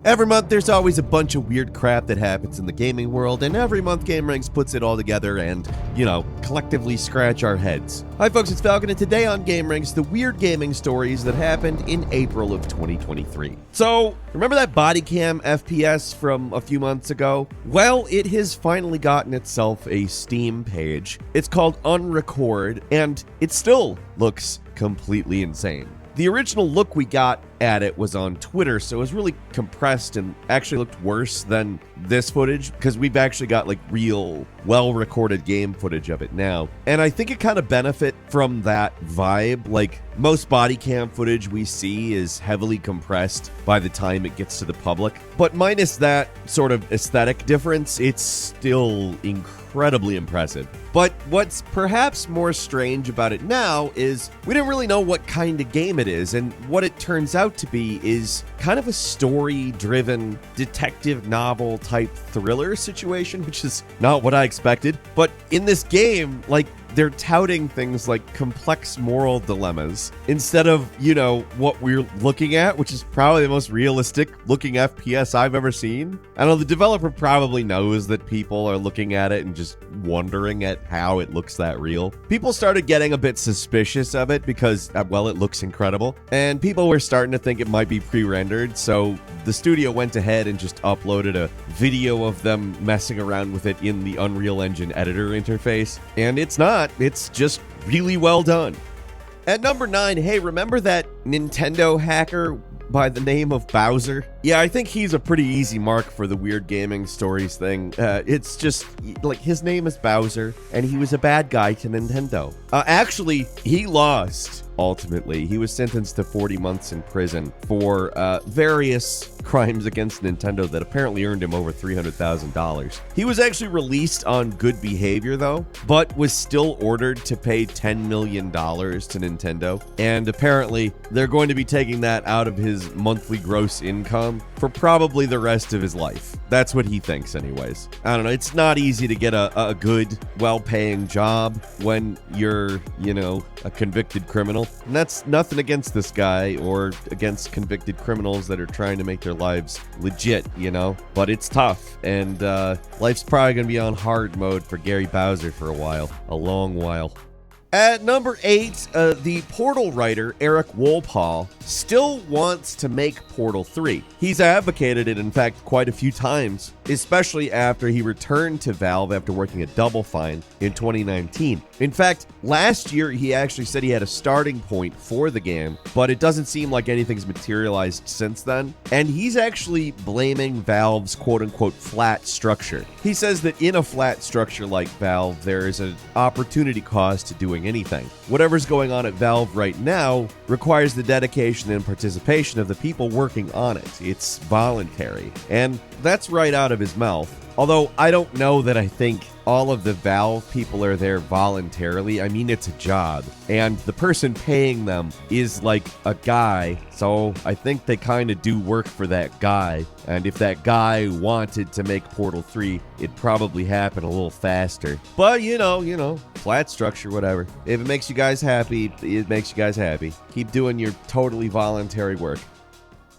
Every month, there's always a bunch of weird crap that happens in the gaming world, and every month, Gameranx puts it all together and, collectively scratch our heads. Hi folks, it's Falcon, and today on Gameranx, the weird gaming stories that happened in April of 2023. So, remember that body cam FPS from a few months ago? Well, it has finally gotten itself a Steam page. It's called Unrecord, and it still looks completely insane. The original look we got at it was on Twitter, so it was really compressed and actually looked worse than this footage because we've actually got like real well-recorded game footage of it now. And I think it kind of benefit from that vibe. Like most body cam footage we see is heavily compressed by the time it gets to the public. But minus that sort of aesthetic difference, it's still incredibly impressive. But what's perhaps more strange about it now is we didn't really know what kind of game it is, and what it turns out to be is kind of a story-driven detective novel type thriller situation, which is not what I expected. But in this game, they're touting things like complex moral dilemmas instead of, what we're looking at, which is probably the most realistic looking FPS I've ever seen. I know the developer probably knows that people are looking at it and just wondering at how it looks that real. People started getting a bit suspicious of it because, it looks incredible. And people were starting to think it might be pre-rendered, so the studio went ahead and just uploaded a video of them messing around with it in the Unreal Engine editor interface. And it's not. It's just really well done. At number 9, hey, remember that Nintendo hacker by the name of Bowser? Yeah, I think he's a pretty easy mark for the weird gaming stories thing. It's just, his name is Bowser, and he was a bad guy to Nintendo. Actually, he lost, ultimately. He was sentenced to 40 months in prison for various crimes against Nintendo that apparently earned him over $300,000. He was actually released on good behavior, though, but was still ordered to pay $10 million to Nintendo. And apparently, they're going to be taking that out of his monthly gross income for probably the rest of his life. That's what he thinks anyways. I don't know, it's not easy to get a good, well-paying job when you're, a convicted criminal. And that's nothing against this guy or against convicted criminals that are trying to make their lives legit, but it's tough. And life's probably going to be on hard mode for Gary Bowser for a long while. At number 8, the Portal writer Eric Wolpaw still wants to make Portal 3. He's advocated it, in fact, quite a few times, especially after he returned to Valve after working at Double Fine in 2019. In fact, last year he actually said he had a starting point for the game, but it doesn't seem like anything's materialized since then. And he's actually blaming Valve's quote-unquote flat structure. He says that in a flat structure like Valve, there is an opportunity cost to doing anything. Whatever's going on at Valve right now requires the dedication and participation of the people working on it. It's voluntary. And that's right out of his mouth. Although I don't know that I think all of the Valve people are there voluntarily. I mean, it's a job. And the person paying them is like a guy. So I think they kind of do work for that guy. And if that guy wanted to make Portal 3, it'd probably happen a little faster. But, flat structure, whatever. If it makes you guys happy, it makes you guys happy. Keep doing your totally voluntary work.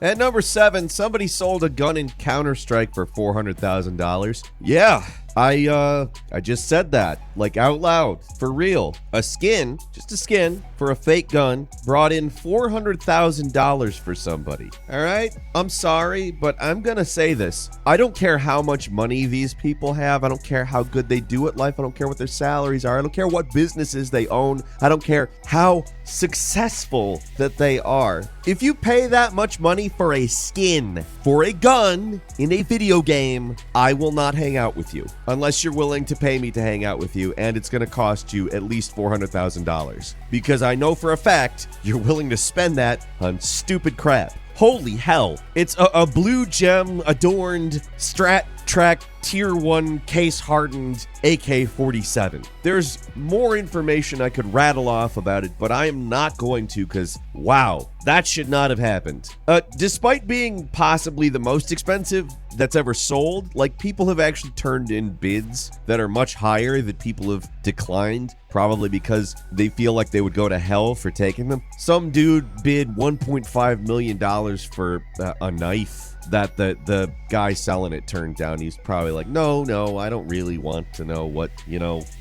At number 7, somebody sold a gun in Counter-Strike for $400,000. Yeah, I just said that, out loud, for real. A skin, just a skin, for a fake gun, brought in $400,000 for somebody. All right? I'm sorry, but I'm gonna say this. I don't care how much money these people have. I don't care how good they do at life. I don't care what their salaries are. I don't care what businesses they own. I don't care how successful that they are. If you pay that much money for a skin, for a gun, in a video game, I will not hang out with you. Unless you're willing to pay me to hang out with you, and it's going to cost you at least $400,000. Because I know for a fact you're willing to spend that on stupid crap. Holy hell. It's a blue gem adorned Strat Track Tier 1 case hardened AK-47. There's more information I could rattle off about it, but I am not going to because, wow, that should not have happened. Despite being possibly the most expensive that's ever sold, people have actually turned in bids that are much higher that people have declined, probably because they feel like they would go to hell for taking them. Some dude bid $1.5 million for a knife. that the guy selling it turned down. He's probably like, no, I don't really want to know what,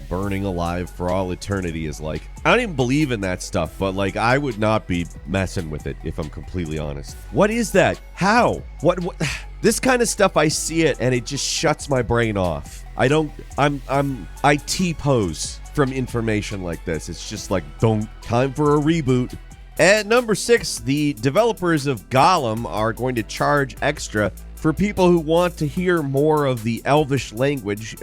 burning alive for all eternity is like. I don't even believe in that stuff, but like I would not be messing with it if I'm completely honest. What is that? How? What this kind of stuff, I see it and it just shuts my brain off. I T-pose from information like this. It's just like, time for a reboot. At number 6, the developers of Gollum are going to charge extra for people who want to hear more of the Elvish language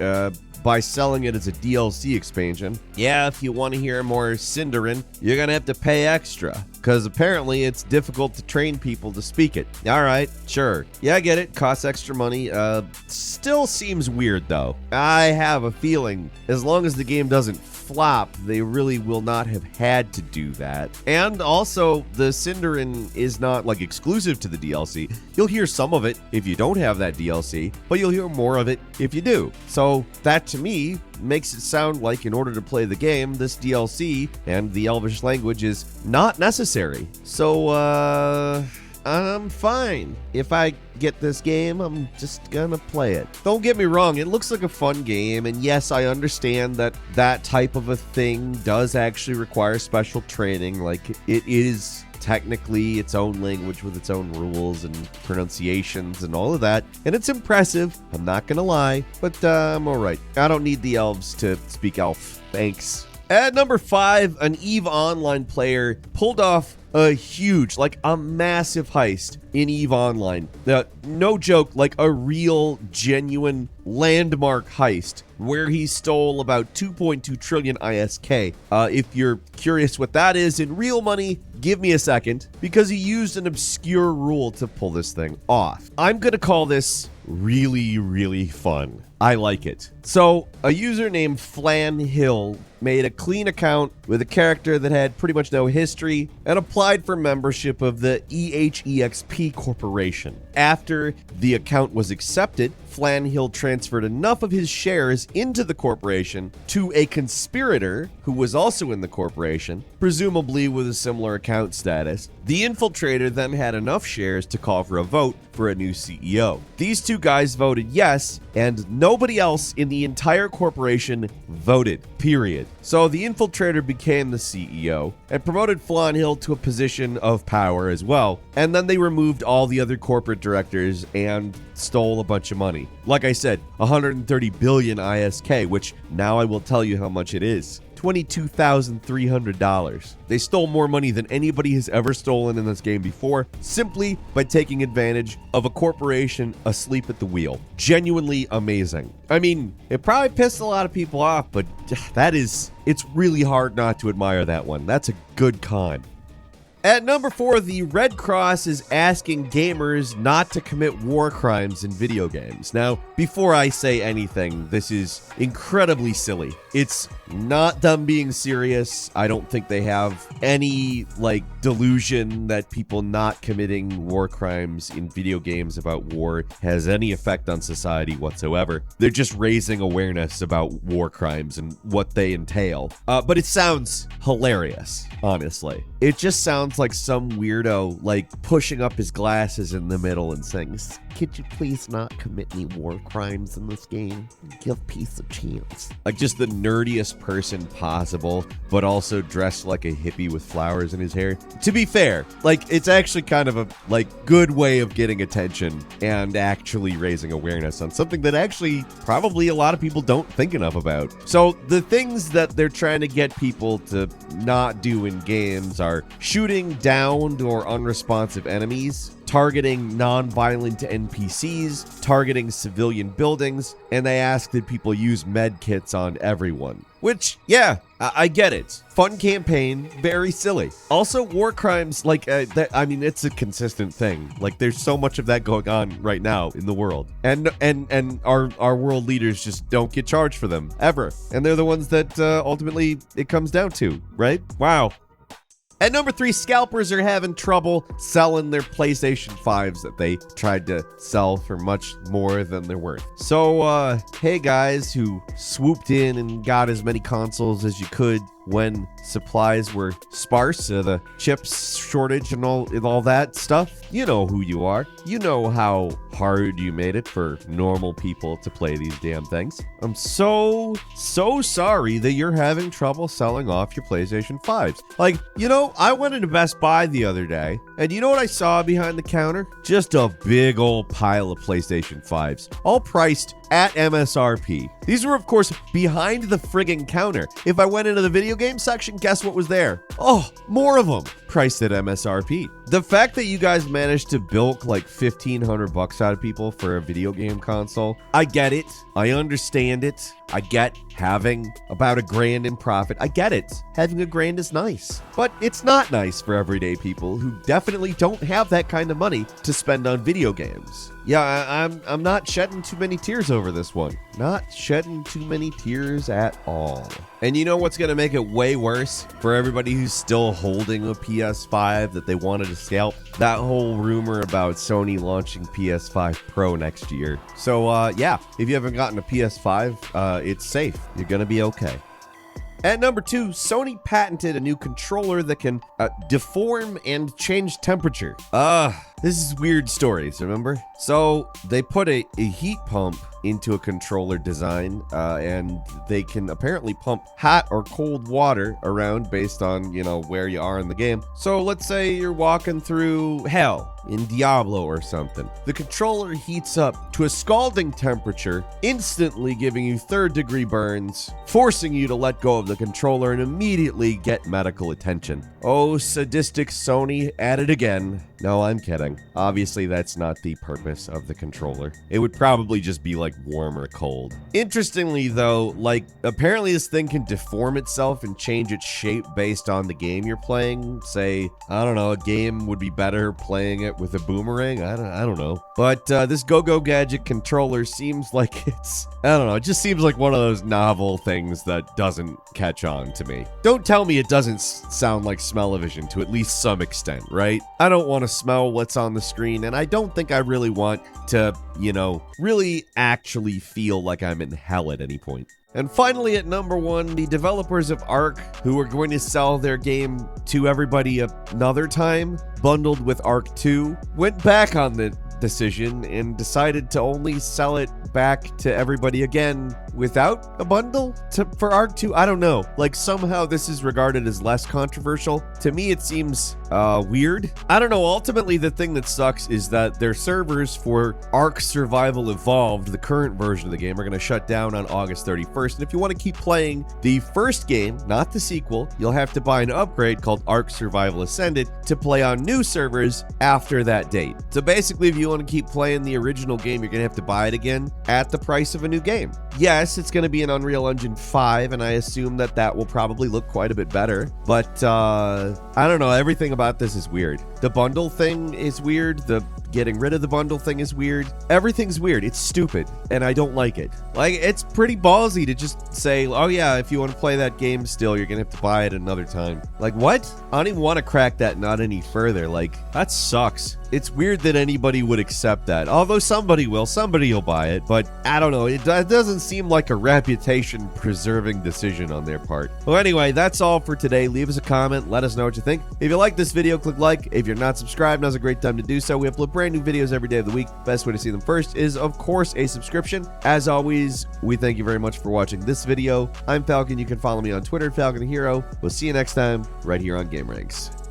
by selling it as a DLC expansion. Yeah, if you want to hear more Sindarin, you're going to have to pay extra, because apparently it's difficult to train people to speak it. All right, sure. Yeah, I get it. Costs extra money. Still seems weird, though. I have a feeling as long as the game doesn't flop, they really will not have had to do that. And also, the Sindarin is not like exclusive to the DLC. You'll hear some of it if you don't have that DLC, but you'll hear more of it if you do. So that, to me, makes it sound like in order to play the game, this DLC and the Elvish language is not necessary. So, I'm fine. If I get this game, I'm just gonna play it. Don't get me wrong, it looks like a fun game, and yes, I understand that that type of a thing does actually require special training. Like, it is technically its own language with its own rules and pronunciations and all of that, and it's impressive, I'm not gonna lie, but I'm alright. I don't need the elves to speak elf. Thanks. At number 5, an EVE Online player pulled off a huge, like a massive heist in EVE Online. No joke, like a real, genuine landmark heist where he stole about 2.2 trillion ISK. If you're curious what that is in real money, give me a second, because he used an obscure rule to pull this thing off. I'm gonna call this really, really fun. I like it. So, a user named Flan Hill made a clean account with a character that had pretty much no history and applied for membership of the EHEXP Corporation. After the account was accepted, Flan Hill transferred enough of his shares into the corporation to a conspirator who was also in the corporation, presumably with a similar account status. The infiltrator then had enough shares to call for a vote for a new CEO. These two guys voted yes, and nobody else in the entire corporation voted, period. So the infiltrator became the CEO and promoted Flan Hill to a position of power as well, and then they removed all the other corporate directors and stole a bunch of money. Like I said, 130 billion ISK, which now I will tell you how much it is. $22,300. They stole more money than anybody has ever stolen in this game before, simply by taking advantage of a corporation asleep at the wheel. Genuinely amazing. I mean, it probably pissed a lot of people off, but it's really hard not to admire that one. That's a good con. At number 4, the Red Cross is asking gamers not to commit war crimes in video games. Now, before I say anything, this is incredibly silly. It's not them being serious. I don't think they have any, delusion that people not committing war crimes in video games about war has any effect on society whatsoever. They're just raising awareness about war crimes and what they entail. But it sounds hilarious, honestly. It just sounds like some weirdo, pushing up his glasses in the middle and saying, "Could you please not commit any war crimes in this game? Give peace a chance." Like, just the nerdiest person possible, but also dressed like a hippie with flowers in his hair. To be fair, it's actually kind of a, good way of getting attention and actually raising awareness on something that actually probably a lot of people don't think enough about. So the things that they're trying to get people to not do in games are shooting downed or unresponsive enemies, targeting non-violent NPCs, targeting civilian buildings, and they ask that people use med kits on everyone. Which, yeah, I get it. Fun campaign, very silly. Also, war crimes, it's a consistent thing. There's so much of that going on right now in the world. And our world leaders just don't get charged for them, ever. And they're the ones that ultimately it comes down to, right? Wow. At number 3, scalpers are having trouble selling their PlayStation 5s that they tried to sell for much more than they're worth. So, hey guys who swooped in and got as many consoles as you could, when supplies were sparse, the chips shortage and all that stuff. You know who you are. You know how hard you made it for normal people to play these damn things. I'm so sorry that you're having trouble selling off your PlayStation 5s. Like, I went into Best Buy the other day, and you know what I saw behind the counter? Just a big old pile of PlayStation 5s, all priced at MSRP. These were, of course, behind the friggin' counter. If I went into the video game section, guess what was there? Oh, more of them, priced at MSRP. The fact that you guys managed to bilk like $1,500 out of people for a video game console, I get it. I understand it. I get having about $1,000 in profit. I get it. Having $1,000 is nice. But it's not nice for everyday people who definitely don't have that kind of money to spend on video games. Yeah, I'm not shedding too many tears over this one. Not shedding too many tears at all. And you know what's going to make it way worse for everybody who's still holding a PS5 that they wanted to scalp? That whole rumor about Sony launching PS5 Pro next year. So, yeah, if you haven't gotten a PS5, it's safe. You're going to be okay. At number 2, Sony patented a new controller that can deform and change temperature. This is weird stories, remember? So they put a heat pump into a controller design, and they can apparently pump hot or cold water around based on, where you are in the game. So let's say you're walking through hell in Diablo or something. The controller heats up to a scalding temperature, instantly giving you third-degree burns, forcing you to let go of the controller and immediately get medical attention. Oh, sadistic Sony at it again. No, I'm kidding. Obviously, that's not the purpose of the controller. It would probably just be like warm or cold. Interestingly, though, apparently this thing can deform itself and change its shape based on the game you're playing. Say, I don't know, a game would be better playing it with a boomerang. I don't know. But this Go-Go Gadget controller seems like it just seems like one of those novel things that doesn't catch on to me. Don't tell me it doesn't sound like smell-o-vision to at least some extent, right? I don't want to smell what's on the screen, and I don't think I really want to, really actually feel like I'm in hell at any point. And finally, at number 1, the developers of Ark, who are going to sell their game to everybody another time, bundled with Ark 2, went back on the decision and decided to only sell it back to everybody again without a bundle for Ark 2. I don't know. Somehow this is regarded as less controversial. To me, it seems weird. I don't know. Ultimately, the thing that sucks is that their servers for Ark Survival Evolved, the current version of the game, are going to shut down on August 31st. And if you want to keep playing the first game, not the sequel, you'll have to buy an upgrade called Ark Survival Ascended to play on new servers after that date. So basically, if you want to keep playing the original game, you're going to have to buy it again at the price of a new game. Yes, it's going to be an Unreal Engine 5, and I assume that will probably look quite a bit better. But I don't know. Everything about this is weird. The bundle thing is weird. The getting rid of the bundle thing is weird. Everything's weird. It's stupid, and I don't like it. It's pretty ballsy to just say, oh yeah, if you want to play that game still, you're going to have to buy it another time. What? I don't even want to crack that nut any further. That sucks. It's weird that anybody would accept that. Although somebody will buy it, but I don't know. It doesn't seem like a reputation-preserving decision on their part. Well, anyway, that's all for today. Leave us a comment. Let us know what you think. If you like this video, click like. If you're not subscribed, now's a great time to do so. We upload brand new videos every day of the week. Best way to see them first is, of course, a subscription. As always, we thank you very much for watching this video. I'm Falcon. You can follow me on Twitter, Falcon Hero. We'll see you next time right here on Gameranx.